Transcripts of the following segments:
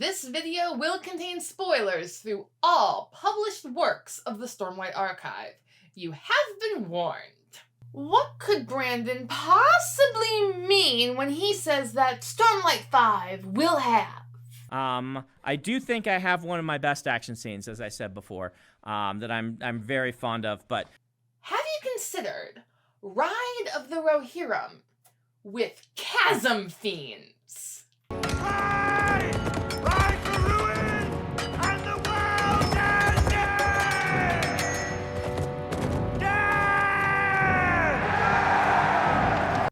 This video will contain spoilers through all published works of the Stormlight archive. You have been warned. What could Brandon possibly mean when he says that Stormlight 5 will have? I do think I have one of my best action scenes, as I said before, that I'm very fond of, but... Have you considered Ride of the Rohirrim with Chasm Fiends? Ride! Ride to ruin and the world's ending! Yeah!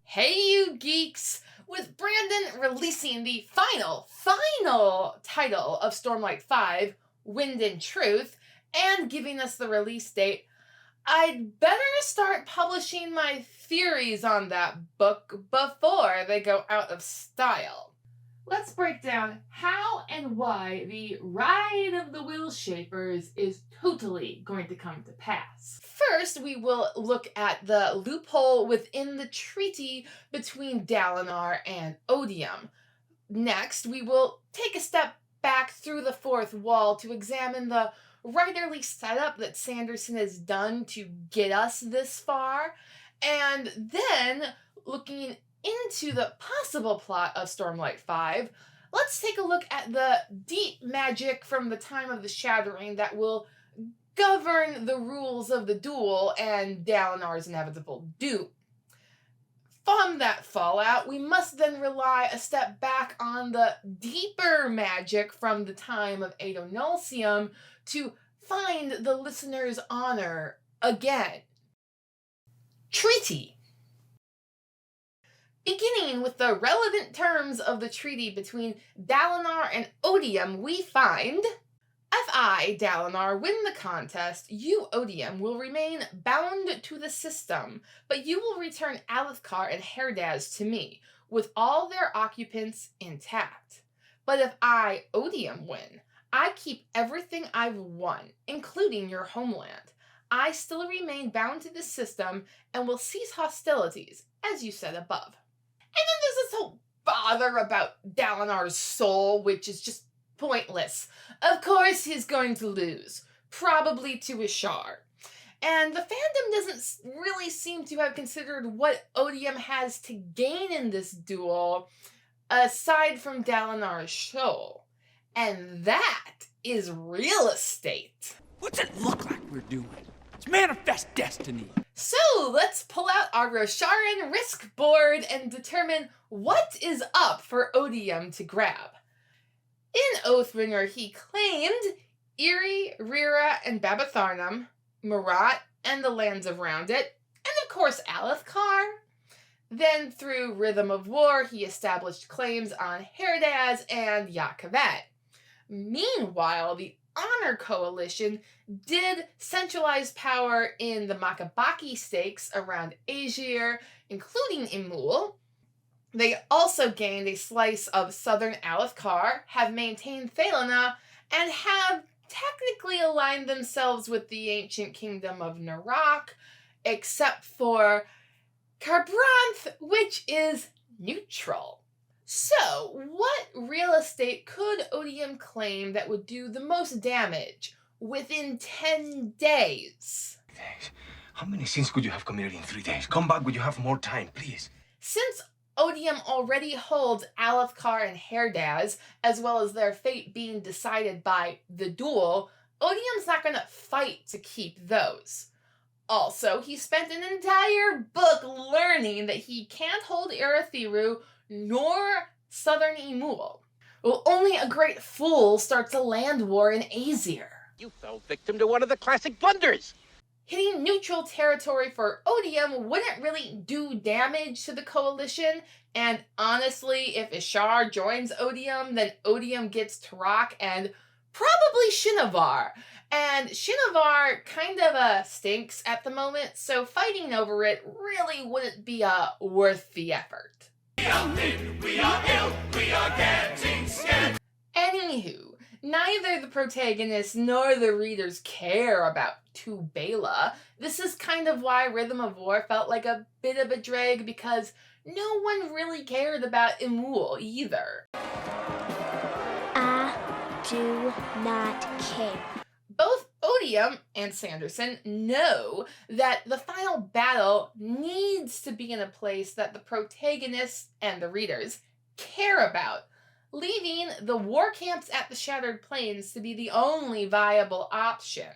Hey you geeks! With Brandon releasing the final title of Stormlight 5, Wind and Truth, and giving us the release date, I'd better start publishing my theories on that book before they go out of style. Let's break down how and why the Ride of the Willshapers is totally going to come to pass. First, we will look at the loophole within the treaty between Dalinar and Odium. Next, we will take a step back through the fourth wall to examine the writerly setup that Sanderson has done to get us this far, and then, looking into the possible plot of Stormlight 5, let's take a look at the deep magic from the time of the Shattering that will govern the rules of the duel and Dalinar's inevitable doom. From that fallout, we must then rely a step back on the deeper magic from the time of Adonulcium to find the listener's honor again. Treaty. Beginning with the relevant terms of the treaty between Dalinar and Odium, we find: if I, Dalinar, win the contest, you, Odium, will remain bound to the system, but you will return Alethkar and Herdaz to me, with all their occupants intact. But if I, Odium, win, I keep everything I've won, including your homeland. I still remain bound to the system and will cease hostilities, as you said above. And then there's this whole bother about Dalinar's soul, which is just pointless. Of course he's going to lose, probably to Ishar. And the fandom doesn't really seem to have considered what Odium has to gain in this duel, aside from Dalinar's soul. And that is real estate. What's it look like we're doing? It's manifest destiny. So let's pull out our Rosharan risk board and determine what is up for Odium to grab. In Oathbringer, he claimed Iri, Rira, and Babatharnum, Marat, and the lands around it, and of course Alethkar. Then through Rhythm of War, he established claims on Herdaz and Yakavet. Meanwhile, the Honor Coalition did centralize power in the Makabaki stakes around Aegir, including Imul. They also gained a slice of southern Alethkar, have maintained Thalana, and have technically aligned themselves with the ancient kingdom of Narak, except for Kharbranth, which is neutral. So, what real estate could Odium claim that would do the most damage within 10 days? Thanks. How many sins could you have committed in 3 days? Come back when you have more time, please. Since Odium already holds Alethkar and Herdaz, as well as their fate being decided by the duel, Odium's not going to fight to keep those. Also, he spent an entire book learning that he can't hold Irathiru nor southern Imul. Well, only a great fool starts a land war in Aesir. You fell victim to one of the classic blunders. Hitting neutral territory for Odium wouldn't really do damage to the coalition, and honestly, if Ishar joins Odium, then Odium gets Tarak and probably Shinovar. And Shinovar kind of stinks at the moment, so fighting over it really wouldn't be worth the effort. We are thin, we are ill, we are getting scared. Anywho, neither the protagonists nor the readers care about Tubela. This is kind of why Rhythm of War felt like a bit of a drag, because no one really cared about Imul either. do not care. Both Odium and Sanderson know that the final battle needs to be in a place that the protagonists and the readers care about, leaving the war camps at the Shattered Plains to be the only viable option.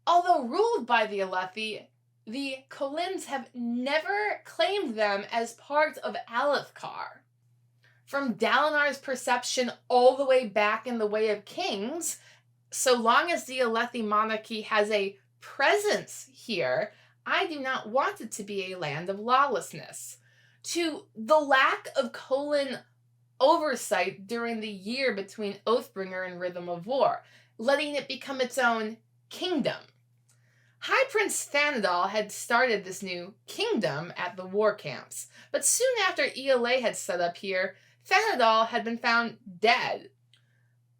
Although ruled by the Alethi, the Kholins have never claimed them as part of Alethkar. From Dalinar's perception all the way back in the Way of Kings, so long as the Alethi monarchy has a presence here, I do not want it to be a land of lawlessness. To the lack of Kholin oversight during the year between Oathbringer and Rhythm of War, letting it become its own kingdom. High Prince Thanadal had started this new kingdom at the war camps, but soon after ELA had set up here, Thanadal had been found dead.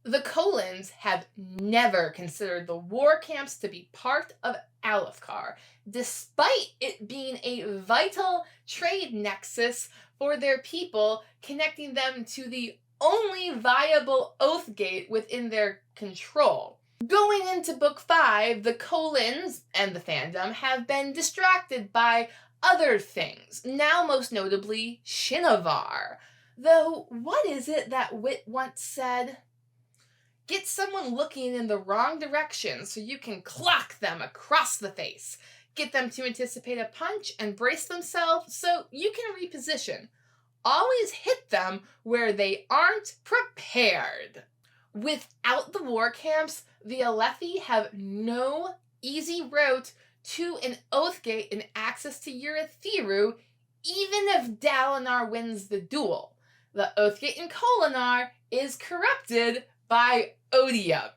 The Kholins have never considered the war camps to be part of Alethkar, despite it being a vital trade nexus for their people, connecting them to the only viable Oathgate within their control. Going into Book 5, the Kholins and the fandom have been distracted by other things, now most notably Shinovar. Though, what is it that Wit once said? Get someone looking in the wrong direction so you can clock them across the face. Get them to anticipate a punch and brace themselves so you can reposition. Always hit them where they aren't prepared. Without the war camps, the Alethi have no easy route to an Oathgate and access to Urithiru, even if Dalinar wins the duel. The Oathgate in Kholinar is corrupted by Odium.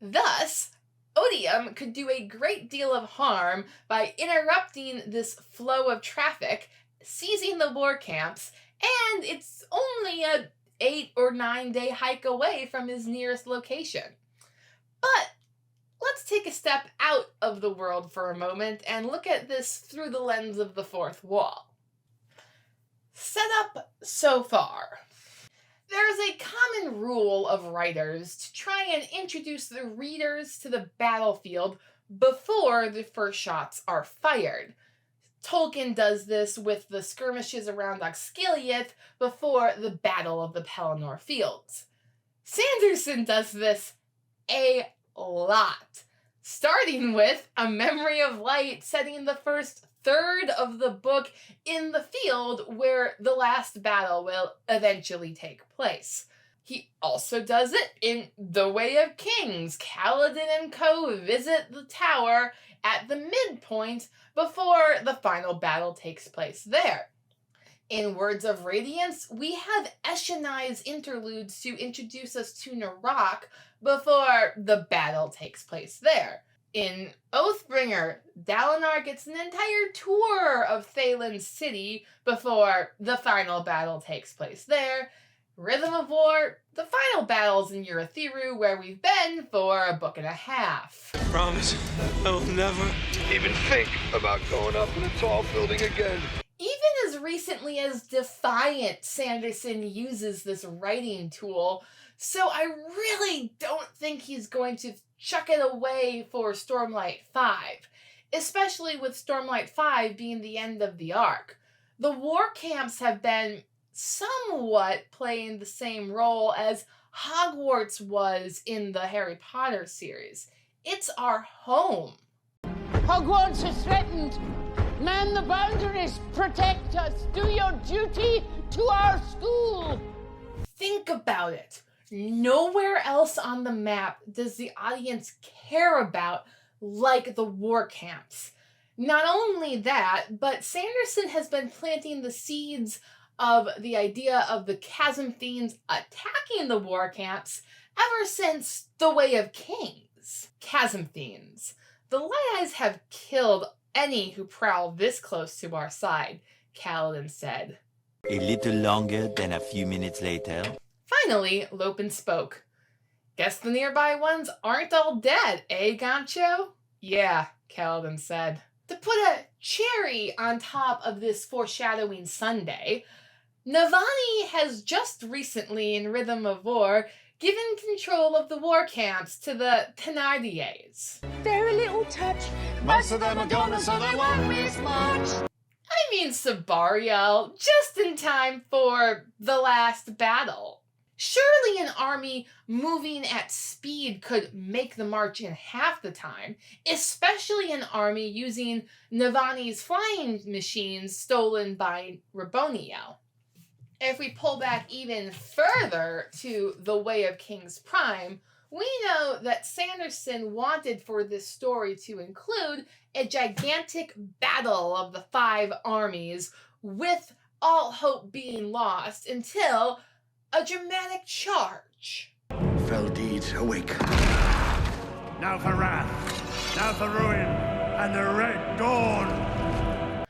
Thus, Odium could do a great deal of harm by interrupting this flow of traffic, seizing the war camps, and it's only a 8 or 9 day hike away from his nearest location. But let's take a step out of the world for a moment and look at this through the lens of the fourth wall. Set up so far. There is a common rule of writers to try and introduce the readers to the battlefield before the first shots are fired. Tolkien does this with the skirmishes around Osgiliath before the Battle of the Pelennor Fields. Sanderson does this a lot, starting with A Memory of Light, setting the first third of the book in the field where the last battle will eventually take place. He also does it in The Way of Kings. Kaladin and co visit the tower at the midpoint before the final battle takes place there. In Words of Radiance, we have Eshonai's interludes to introduce us to Narak before the battle takes place there. In Oathbringer, Dalinar gets an entire tour of Thalin's city before the final battle takes place there. Rhythm of War, the final battle's in Urithiru, where we've been for a book and a half. I promise I will never even think about going up in a tall building again. Even as recently as Defiant, Sanderson uses this writing tool, so I really don't think he's going to chuck it away for Stormlight 5, especially with Stormlight 5 being the end of the arc. The war camps have been somewhat playing the same role as Hogwarts was in the Harry Potter series. It's our home. Hogwarts is threatened. Man the boundaries, protect us, do your duty to our school. Think about it. Nowhere else on the map does the audience care about like the war camps. Not only that, but Sanderson has been planting the seeds of the idea of the Chasm Fiends attacking the war camps ever since The Way of Kings. Chasm Fiends. The Light Eyes have killed any who prowl this close to our side, Kaladin said. A little longer than a few minutes later. Finally, Lopin spoke. Guess the nearby ones aren't all dead, eh, Gancho? Yeah, Kaladin said. To put a cherry on top of this foreshadowing Sunday, Navani has just recently in Rhythm of War given control of the war camps to the Thenardiers. Very little touch. Most of them are gone, so they won't miss much. I mean Sabariel, just in time for the last battle. Surely an army moving at speed could make the march in half the time, especially an army using Navani's flying machines stolen by Raboniel. If we pull back even further to the Way of Kings Prime, we know that Sanderson wanted for this story to include a gigantic battle of the 5 armies, with all hope being lost until a dramatic charge. Fell deeds awake. Now for wrath, now for ruin, and the Red Dawn.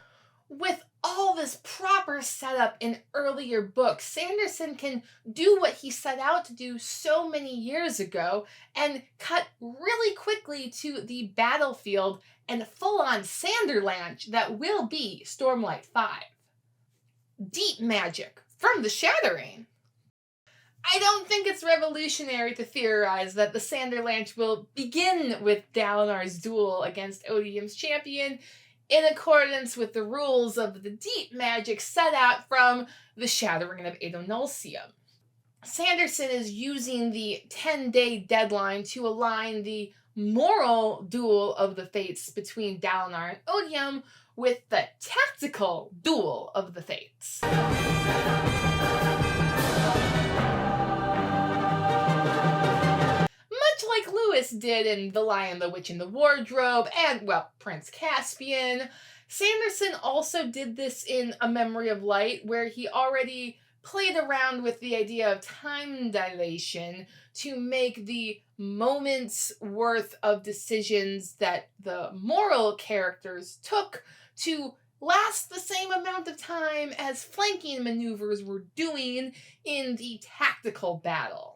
With all this proper setup in earlier books, Sanderson can do what he set out to do so many years ago and cut really quickly to the battlefield and full-on Sanderlanche that will be Stormlight 5. Deep magic from the Shattering. I don't think it's revolutionary to theorize that the Sanderlanche will begin with Dalinar's duel against Odium's champion in accordance with the rules of the deep magic set out from the Shattering of Adonulcium. Sanderson is using the 10-day deadline to align the moral duel of the fates between Dalinar and Odium with the tactical duel of the fates. Like Lewis did in The Lion, the Witch, and the Wardrobe, and, well, Prince Caspian. Sanderson also did this in A Memory of Light, where he already played around with the idea of time dilation to make the moments worth of decisions that the moral characters took to last the same amount of time as flanking maneuvers were doing in the tactical battle.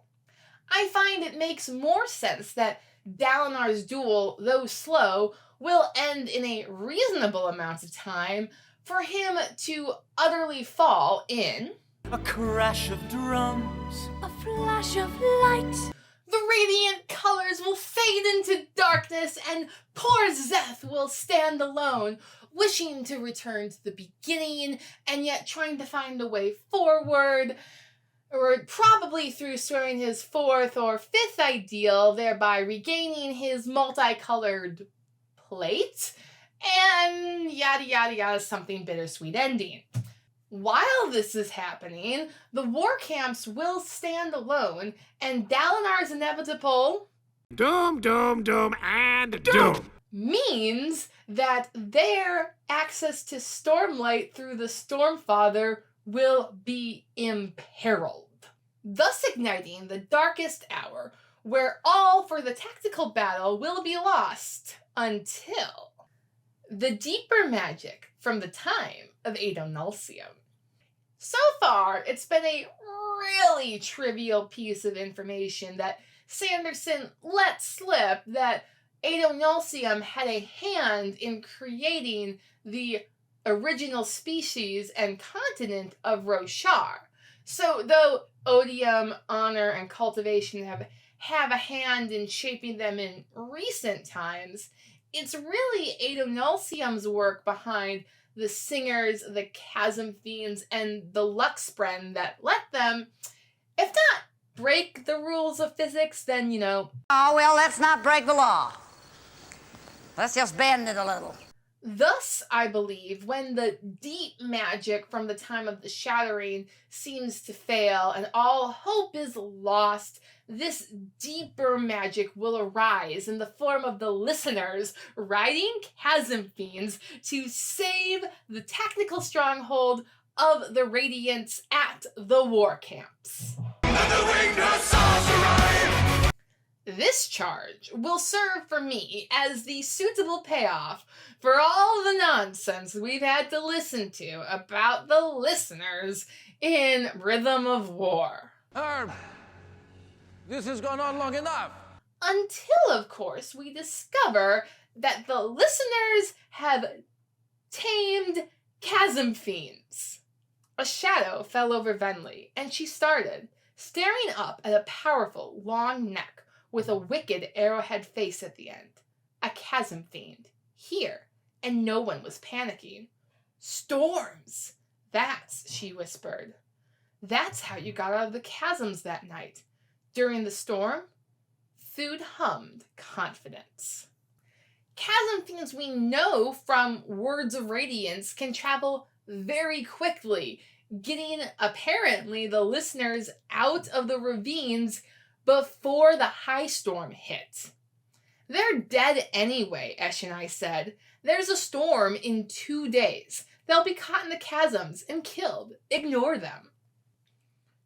I find it makes more sense that Dalinar's duel, though slow, will end in a reasonable amount of time for him to utterly fall in A crash of drums. A flash of light. the radiant colors will fade into darkness, and poor Zeth will stand alone, wishing to return to the beginning, and yet trying to find a way forward, or probably through swearing his 4th or 5th ideal, thereby regaining his multicolored plate, and yada yada yada, something bittersweet ending. While this is happening, the war camps will stand alone, and Dalinar's inevitable Doom, doom, doom, and doom. means that their access to Stormlight through the Stormfather will be imperiled, thus igniting the darkest hour, where all for the tactical battle will be lost until the deeper magic from the time of Adonulcium. So far, it's been a really trivial piece of information that Sanderson let slip that Adonulcium had a hand in creating the original species and continent of Roshar. So though odium, honor, and cultivation have a hand in shaping them in recent times, it's really Adonulcium's work behind the Singers, the Chasm Fiends, and the Luxbren that let them, if not break the rules of physics, then, Oh, well, let's not break the law. Let's just bend it a little. Thus, I believe, when the deep magic from the time of the Shattering seems to fail and all hope is lost, this deeper magic will arise in the form of the listeners riding Chasm Fiends to save the technical stronghold of the Radiants at the war camps. This charge will serve for me as the suitable payoff for all the nonsense we've had to listen to about the listeners in Rhythm of War. This has gone on long enough. Until, of course, we discover that the listeners have tamed Chasm Fiends. A shadow fell over Venli, and she started, staring up at a powerful, long neck with a wicked arrowhead face at the end. A chasm fiend. Here. And no one was panicking. Storms! That's, she whispered. That's how you got out of the chasms that night. During the storm, Food hummed confidence. Chasm fiends we know from Words of Radiance can travel very quickly, getting apparently the listeners out of the ravines before the high storm hit. They're dead anyway, Eshonai said. There's a storm in 2 days. They'll be caught in the chasms and killed. Ignore them.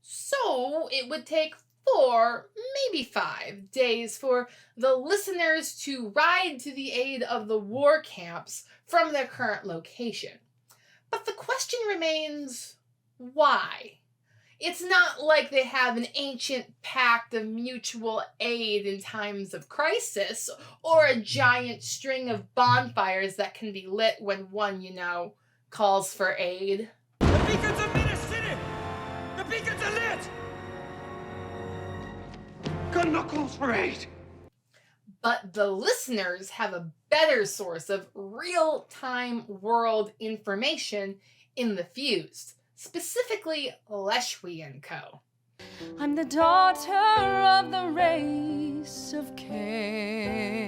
So it would take 4, maybe 5 days for the listeners to ride to the aid of the war camps from their current location. But the question remains, why? It's not like they have an ancient pact of mutual aid in times of crisis, or a giant string of bonfires that can be lit when one, calls for aid. The beacons are in the city! The beacons are lit! Gun knuckles for aid! But the listeners have a better source of real-time world information in the Fused, specifically Leshwi and Co. I'm the daughter of the race of Cain.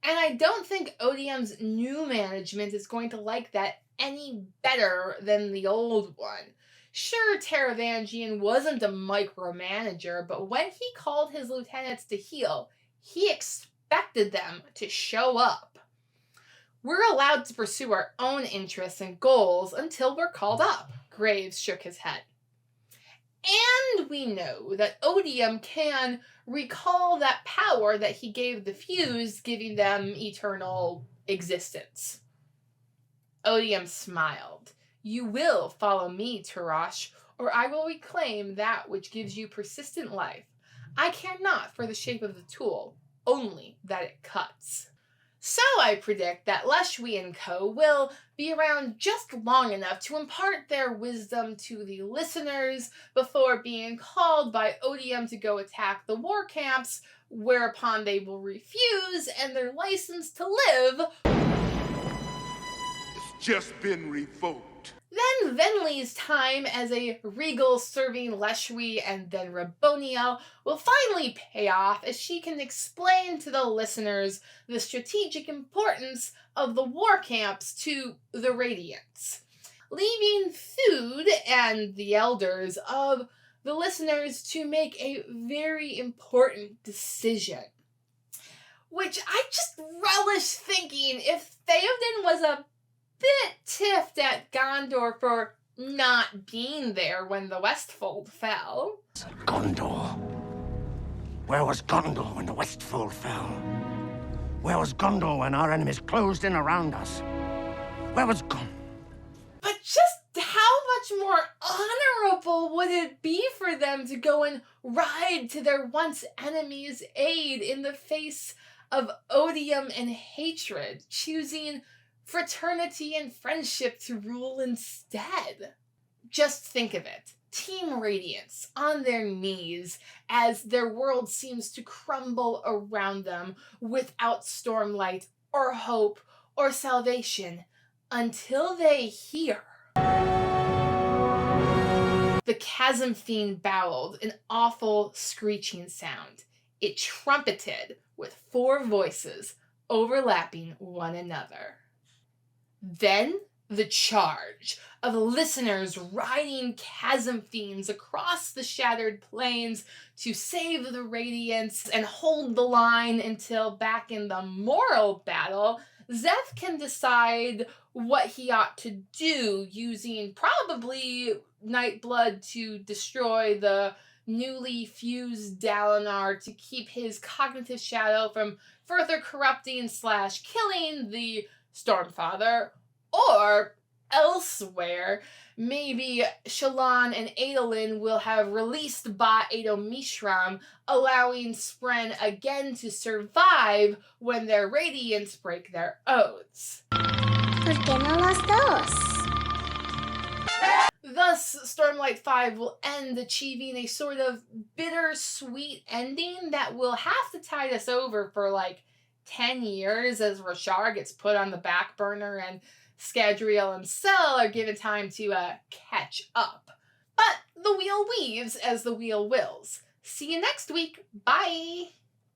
And I don't think Odium's new management is going to like that any better than the old one. Sure, Taravangian wasn't a micromanager, but when he called his lieutenants to heal, he expected them to show up. We're allowed to pursue our own interests and goals until we're called up, Graves shook his head. And we know that Odium can recall that power that he gave the Fused, giving them eternal existence. Odium smiled. You will follow me, Tarash, or I will reclaim that which gives you persistent life. I care not for the shape of the tool, only that it cuts. So I predict that Leshwi and Co. will be around just long enough to impart their wisdom to the listeners before being called by Odium to go attack the war camps, whereupon they will refuse and their license to live It's just been revoked. Then Venli's time as a regal serving Leshwi and then Raboniel will finally pay off as she can explain to the listeners the strategic importance of the war camps to the Radiants, leaving Food and the elders of the listeners to make a very important decision. Which I just relish thinking if Theoden was a bit tiffed at Gondor for not being there when the Westfold fell. Gondor. Where was Gondor when the Westfold fell? Where was Gondor when our enemies closed in around us? Where was Gondor? But just how much more honorable would it be for them to go and ride to their once enemies' aid in the face of odium and hatred, choosing fraternity and friendship to rule instead? Just think of it. Team Radiance on their knees as their world seems to crumble around them without Stormlight or hope or salvation until they hear. The Chasm Fiend bowled an awful screeching sound. It trumpeted with 4 voices overlapping one another. Then the charge of listeners riding chasm fiends across the shattered plains to save the Radiants and hold the line until back in the moral battle, Zeth can decide what he ought to do, using probably Nightblood to destroy the newly fused Dalinar to keep his cognitive shadow from further corrupting / killing the Stormfather, or elsewhere, maybe Shallan and Adolin will have released Ba Edo Mishram, allowing Spren again to survive when their Radiants break their oaths. Thus, Stormlight 5 will end achieving a sort of bittersweet ending that will have to tide us over for like 10 years as Rashar gets put on the back burner and Scadrial and Sel are given time to catch up. But the wheel weaves as the wheel wills. See you next week. Bye!